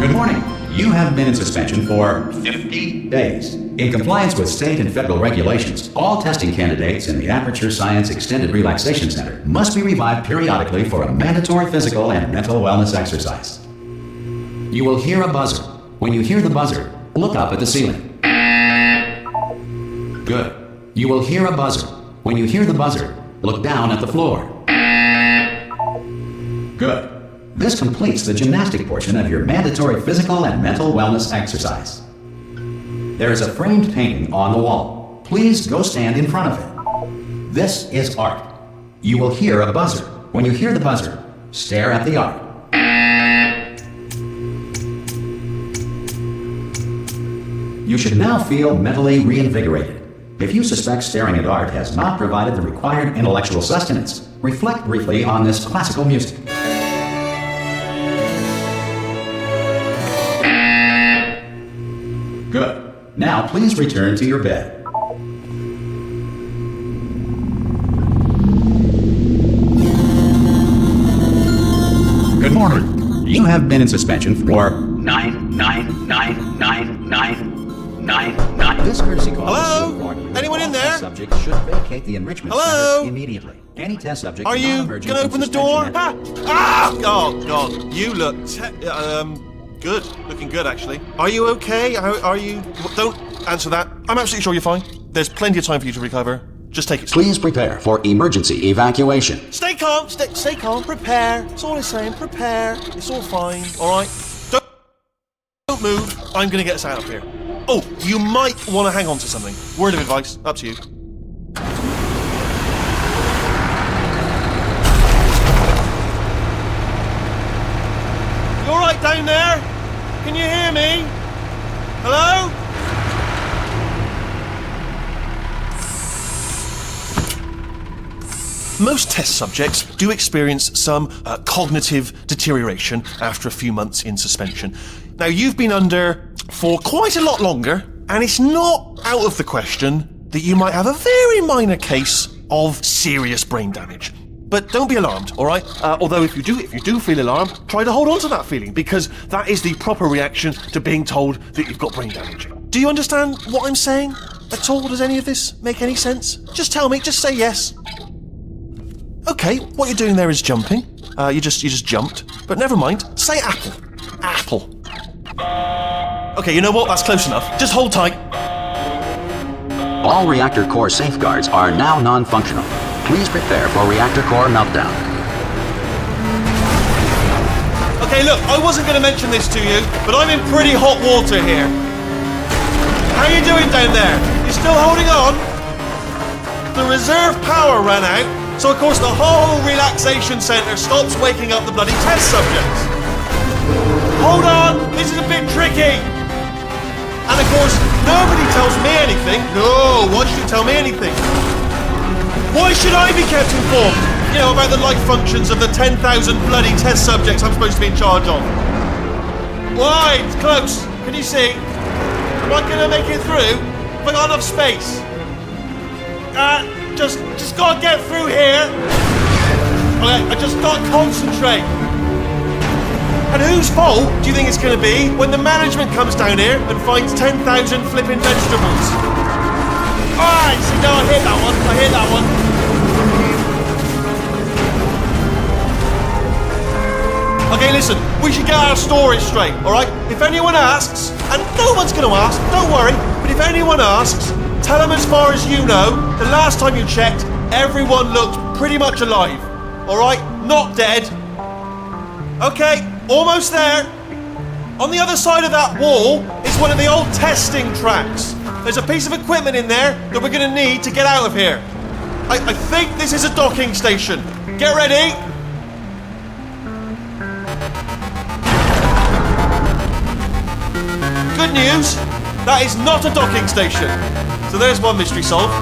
Good morning. You have been in suspension for 50 days. In compliance with state and federal regulations, all testing candidates in the Aperture Science Extended Relaxation Center must be revived periodically for a mandatory physical and mental wellness exercise. You will hear a buzzer. When you hear the buzzer, look up at the ceiling. Good. You will hear a buzzer. When you hear the buzzer, look down at the floor. Good. This completes the gymnastic portion of your mandatory physical and mental wellness exercise. There is a framed painting on the wall. Please go stand in front of it. This is art. You will hear a buzzer. When you hear the buzzer, stare at the art. You should now feel mentally reinvigorated. If you suspect staring at art has not provided the required intellectual sustenance, reflect briefly on this classical music. Good. Now please return to your bed. Good morning. You have been in suspension for 9999999. This courtesy call. Hello? Anyone in there? Subject should vacate the enrichment center immediately. Any test subject. Are you gonna open the door? Oh God! You look good. Looking good, actually. Are you okay? Are you? Don't answer that. I'm absolutely sure you're fine. There's plenty of time for you to recover. Just take it slow. Please prepare for emergency evacuation. Stay calm. Stay calm. Prepare. That's all I'm saying. Prepare. It's all fine. All right. Don't move. I'm gonna get us out of here. Oh, you might want to hang on to something. Word of advice. Up to you. You all right down there? Can you hear me? Hello? Most test subjects do experience some cognitive deterioration after a few months in suspension. Now, you've been under for quite a lot longer, and it's not out of the question that you might have a very minor case of serious brain damage. But don't be alarmed, all right? Although if you do feel alarmed, try to hold on to that feeling, because that is the proper reaction to being told that you've got brain damage. Do you understand what I'm saying at all? Does any of this make any sense? Just tell me, just say yes. Okay, what you're doing there is jumping. You just jumped. But never mind, say apple. Apple. Okay, you know what? That's close enough. Just hold tight. All reactor core safeguards are now non-functional. Please prepare for reactor core meltdown. Okay, look, I wasn't going to mention this to you, but I'm in pretty hot water here. How you doing down there? You still holding on? The reserve power ran out, so of course the whole relaxation centre stops waking up the bloody test subjects. Hold on, this is a bit tricky. And of course, nobody tells me anything. No, why should you tell me anything? Why should I be kept informed? You know, about the life functions of the 10,000 bloody test subjects I'm supposed to be in charge of. Why? It's close. Can you see? Am I gonna make it through? Have I got enough space? Just gotta get through here. Okay, I just gotta concentrate. And whose fault do you think it's gonna be when the management comes down here and finds 10,000 flipping vegetables? Alright, see, no, I hear that one. Okay, listen, we should get our stories straight, alright? If anyone asks, and no one's gonna ask, don't worry, but if anyone asks, tell them as far as you know, the last time you checked, everyone looked pretty much alive, alright? Not dead. Okay, almost there. On the other side of that wall is one of the old testing tracks. There's a piece of equipment in there that we're gonna need to get out of here. I think this is a docking station. Get ready. Good news, that is not a docking station. So there's one mystery solved.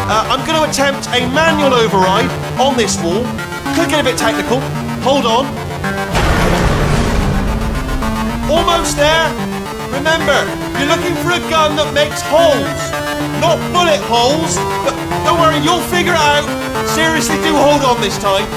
I'm going to attempt a manual override on this wall. Could get a bit technical. Hold on. Almost there. Remember, you're looking for a gun that makes holes. Not bullet holes, but don't worry, you'll figure it out. Seriously, do hold on this time.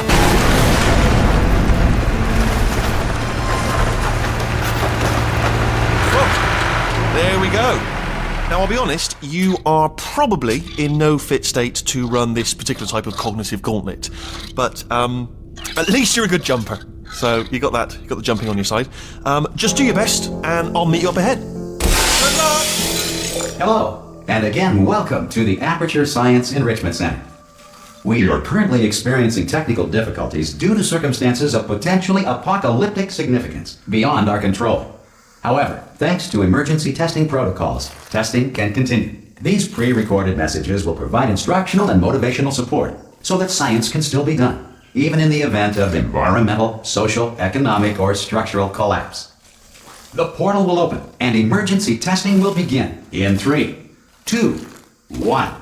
Now, I'll be honest, you are probably in no fit state to run this particular type of cognitive gauntlet, but at least you're a good jumper. So you got that, you got the jumping on your side. Just do your best, and I'll meet you up ahead. Good luck! Hello, and again, welcome to the Aperture Science Enrichment Center. We are currently experiencing technical difficulties due to circumstances of potentially apocalyptic significance beyond our control. However, thanks to emergency testing protocols, testing can continue. These pre-recorded messages will provide instructional and motivational support so that science can still be done, even in the event of environmental, social, economic, or structural collapse. The portal will open and emergency testing will begin in 3, 2, 1.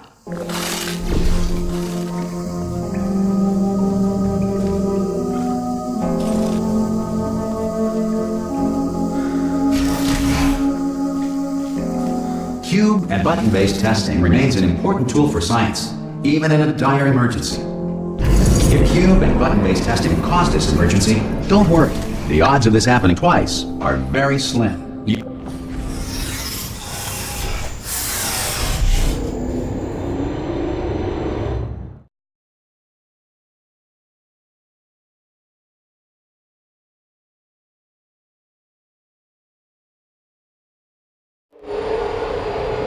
Cube and button-based testing remains an important tool for science, even in a dire emergency. If cube and button-based testing caused this emergency, don't worry. The odds of this happening twice are very slim.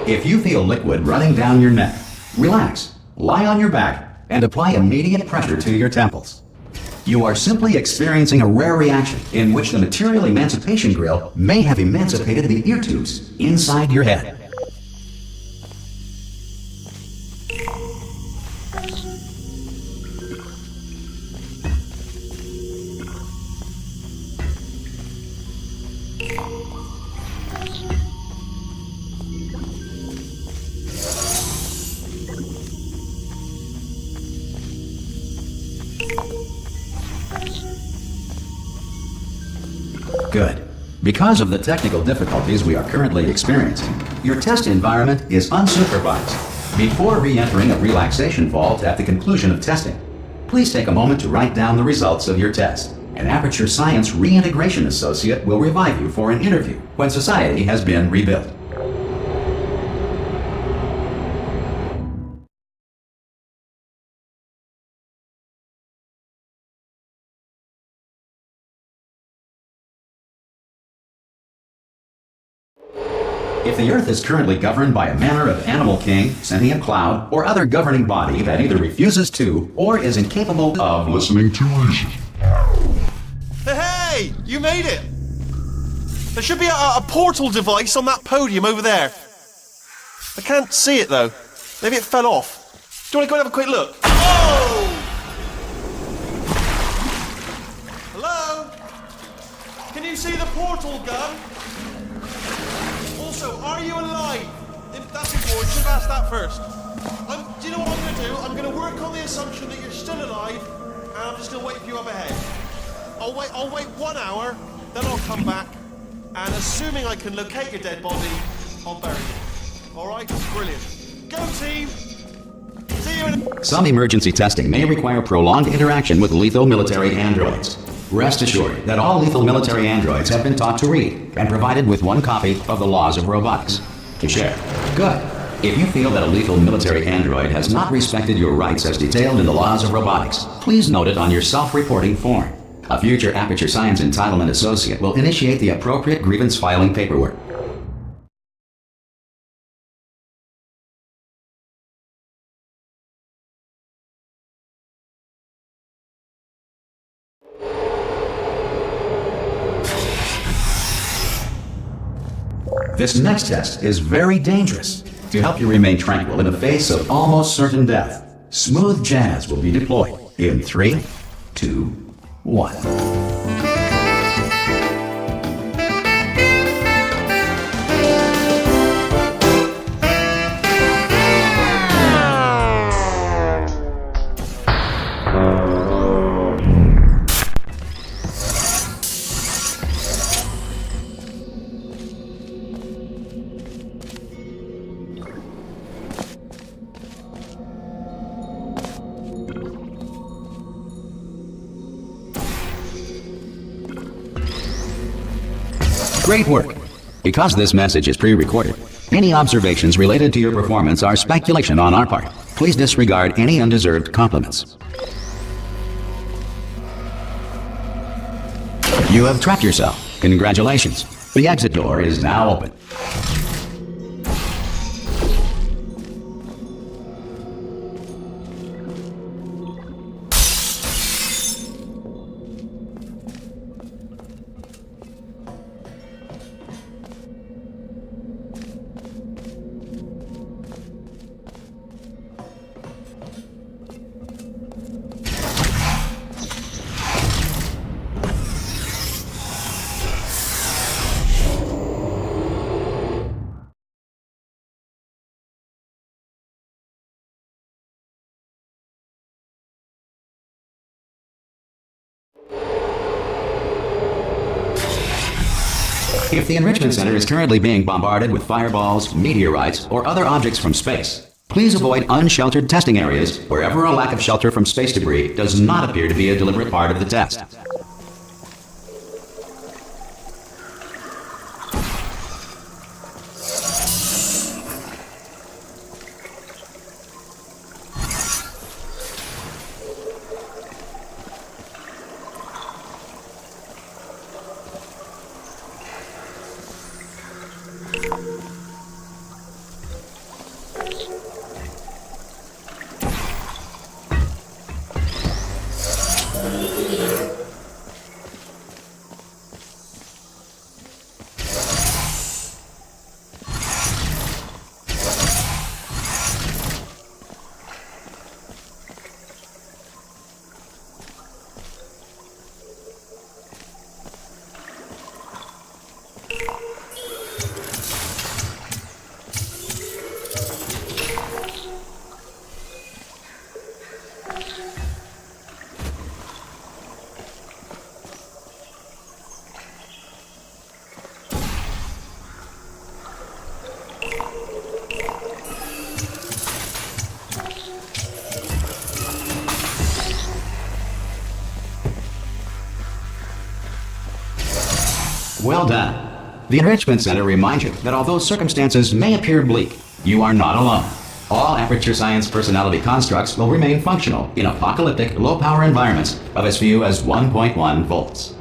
If you feel liquid running down your neck, relax, lie on your back, and apply immediate pressure to your temples. You are simply experiencing a rare reaction in which the material emancipation grill may have emancipated the ear tubes inside your head. Good. Because of the technical difficulties we are currently experiencing, your test environment is unsupervised. Before re-entering a relaxation vault at the conclusion of testing, please take a moment to write down the results of your test. An Aperture Science Reintegration Associate will revive you for an interview when society has been rebuilt. If the Earth is currently governed by a manner of animal king, sentient cloud, or other governing body that either refuses to or is incapable of listening to reason. Hey! You made it! There should be a portal device on that podium over there. I can't see it though. Maybe it fell off. Do you want to go and have a quick look? Oh! Hello? Can you see the portal gun? Also, are you alive? That's important. You should have asked that first. Do you know what I'm going to do? I'm going to work on the assumption that you're still alive, and I'm just going to wait for you up ahead. I'll wait 1 hour, then I'll come back, and assuming I can locate your dead body, I'll bury you. All right? Brilliant. Go team. See you in. Some emergency testing may require prolonged interaction with lethal military androids. Rest assured that all lethal military androids have been taught to read and provided with 1 copy of the laws of robotics to share. Good. If you feel that a lethal military android has not respected your rights as detailed in the laws of robotics, please note it on your self-reporting form. A future Aperture Science Entitlement Associate will initiate the appropriate grievance filing paperwork. This next test is very dangerous. To help you remain tranquil in the face of almost certain death, smooth jazz will be deployed in 3, 2, 1. Great work! Because this message is pre-recorded, Any observations related to your performance are speculation on our part. Please disregard any undeserved compliments. You have trapped yourself. Congratulations. The exit door is now open. If the Enrichment Center is currently being bombarded with fireballs, meteorites, or other objects from space, please avoid unsheltered testing areas wherever a lack of shelter from space debris does not appear to be a deliberate part of the test. Well done. The Enrichment Center reminds you that although circumstances may appear bleak, you are not alone. All Aperture Science personality constructs will remain functional in apocalyptic, low-power environments of as few as 1.1 volts.